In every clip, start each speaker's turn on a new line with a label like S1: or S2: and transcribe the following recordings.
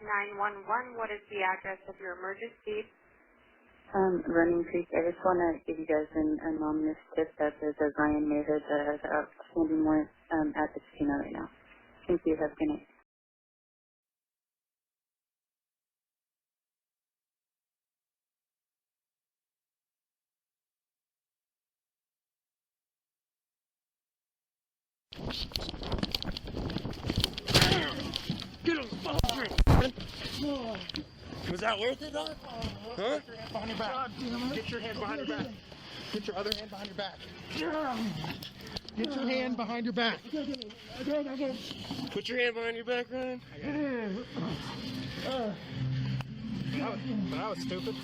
S1: 911. What is the address of your emergency?
S2: Running Creek. I just want to give you guys an anonymous tip that there's a Ryan Mayhood that has an outstanding warrant at the casino right now. Thank you. Have a good night.
S3: Get him! Was that worth it, Doc? Huh?
S4: Behind your back. Get your hand behind your back. Get your other hand behind your back. Get your hand behind your back.
S3: Put your hand behind your back, Ryan.
S4: That was stupid.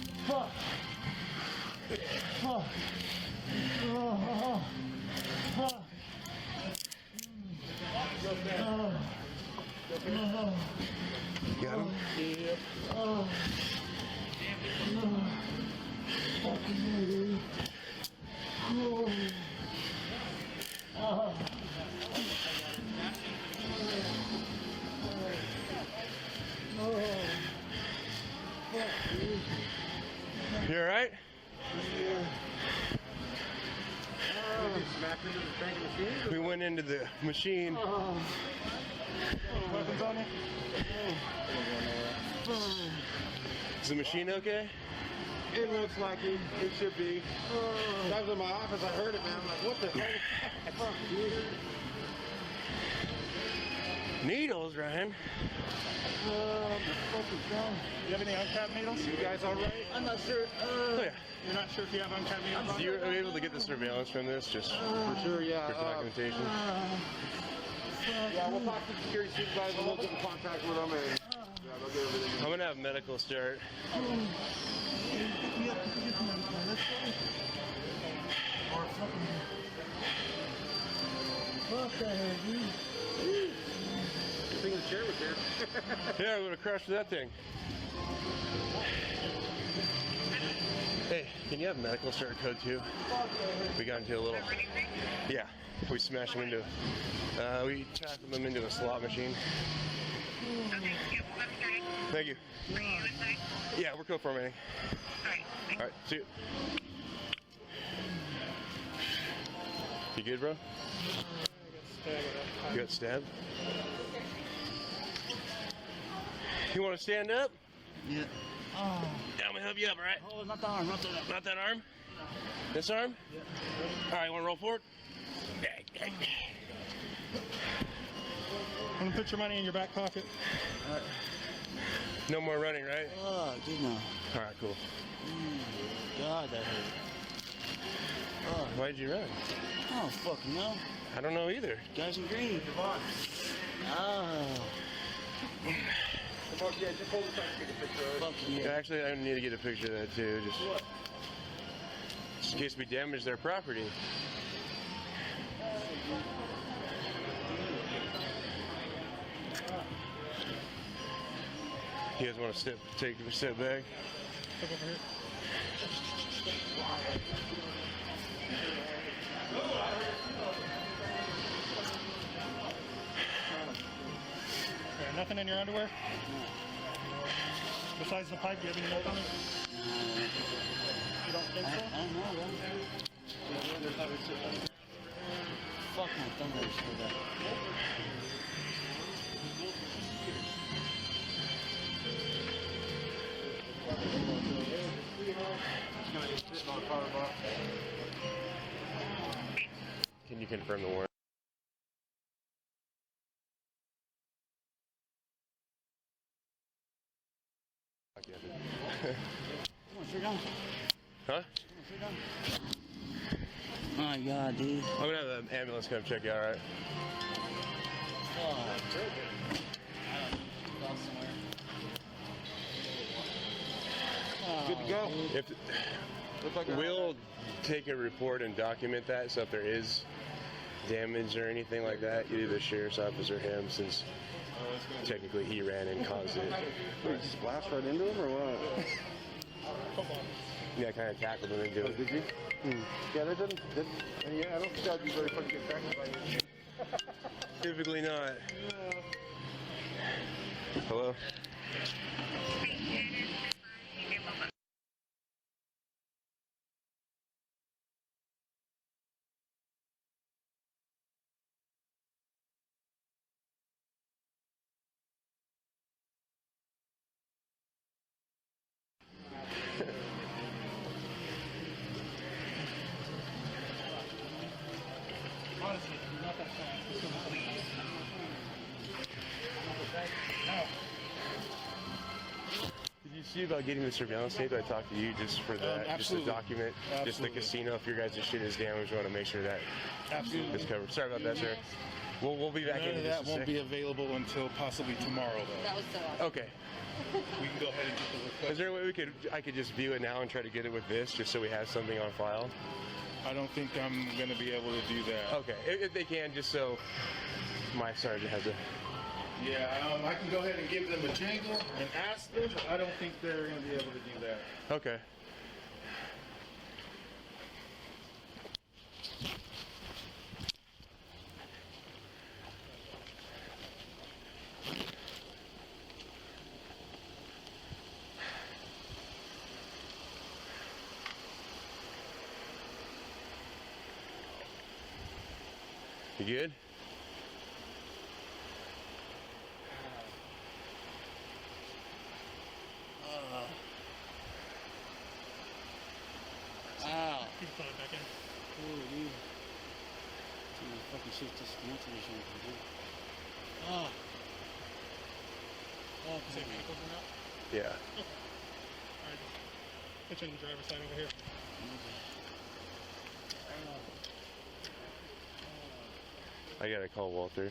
S3: Got him?
S4: Yep.
S3: You alright? We went into the machine.
S4: Weapons on it?
S3: Is the machine okay?
S5: It looks like it should be. I was in my office, I heard it, man. I'm like, what the hell? Fuck, dude.
S3: Needles, Ryan.
S4: You have any uncapped needles?
S5: You guys all right?
S4: I'm not sure.
S3: Oh, yeah.
S4: You're not sure if you have uncapped needles?
S3: You were able to get the surveillance from this, just
S5: For sure, yeah.
S3: for documentation.
S5: Yeah, we'll talk to the security supervisor, we'll get in contact with them, and yeah, they'll get everything.
S3: I'm gonna have medical start.
S5: Good thing the chair was there.
S3: Yeah, I would have crushed that thing. Hey, can you have medical start code too? We got into a little. Yeah, we smashed them into. We tackled them into a slot machine. Thank you. Yeah, we're co-formatting. All right, see you. You good, bro? You got stabbed? You want to stand up?
S6: Yeah.
S3: Yeah, I'm gonna help you up, all right?
S6: Oh, not the arm, not the arm.
S3: Not that arm? This arm?
S6: Yeah.
S3: All right, want to roll forward?
S4: I'm gonna put your money in your back pocket.
S6: All right.
S3: No more running, right?
S6: Oh, good now.
S3: All right, cool.
S6: God, that hurt. Oh,
S3: Why did you run?
S6: I don't fucking know.
S3: I don't know either.
S6: Guys in green. Come on. Oh.
S5: Come on, yeah, just hold it so I can take a picture of it.
S6: Fucking
S3: Yeah, actually, I need to get a picture of that too, just in case we damage their property. You guys want to take a step back?
S4: Look over here. Okay, nothing in your underwear? Besides the pipe, do you have any more on it? You don't think so?
S6: I don't know, bro. Fuck my thumb hurts for that.
S3: Can you confirm the warrant?
S6: Come on, sit down.
S3: Huh?
S6: Come on, sit down. Oh my God, dude.
S3: I'm gonna have an ambulance come check you, alright?
S6: Oh.
S5: Good to go.
S3: If we'll take a report and document that, so if there is damage or anything like that, either the sheriff's office or him, since technically he ran and caused it.
S5: Did you splash right into him or what?
S3: Yeah, I kind of tackled him into it.
S5: Did you? Yeah, that doesn't. Yeah, I don't think that would be very fucking effective by you.
S3: Typically not. Hello?
S4: Honestly, not that fast.
S3: Did you see about getting the surveillance tape? I talked to you just for that, just to document, just the casino. If your guys' shit is damaged, we want to make sure that is covered. Sorry about that, sir. We'll be back in.
S4: That won't be available until possibly tomorrow, though.
S7: That was so awesome.
S3: Okay.
S4: We can go ahead and get the request.
S3: Is there a way I could just view it now and try to get it with this, just so we have something on file?
S4: I don't think I'm going to be able to do that.
S3: Okay, if they can, just so my sergeant has a...
S4: Yeah, I can go ahead and give them a jingle and ask them, but I don't think they're going to be able to do that.
S3: Okay. You good?
S6: Ow.
S4: Keep coming back in.
S6: Oh, dude. Dude, fucking shit just melted or something, dude. Oh. Oh,
S4: Is that medical from now?
S3: Yeah.
S4: Alright. Put you on the driver's side over here.
S3: I gotta call Walter.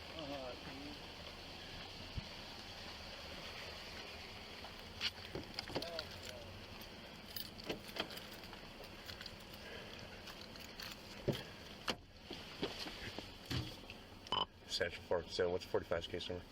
S3: Central 47. What's 45's case number?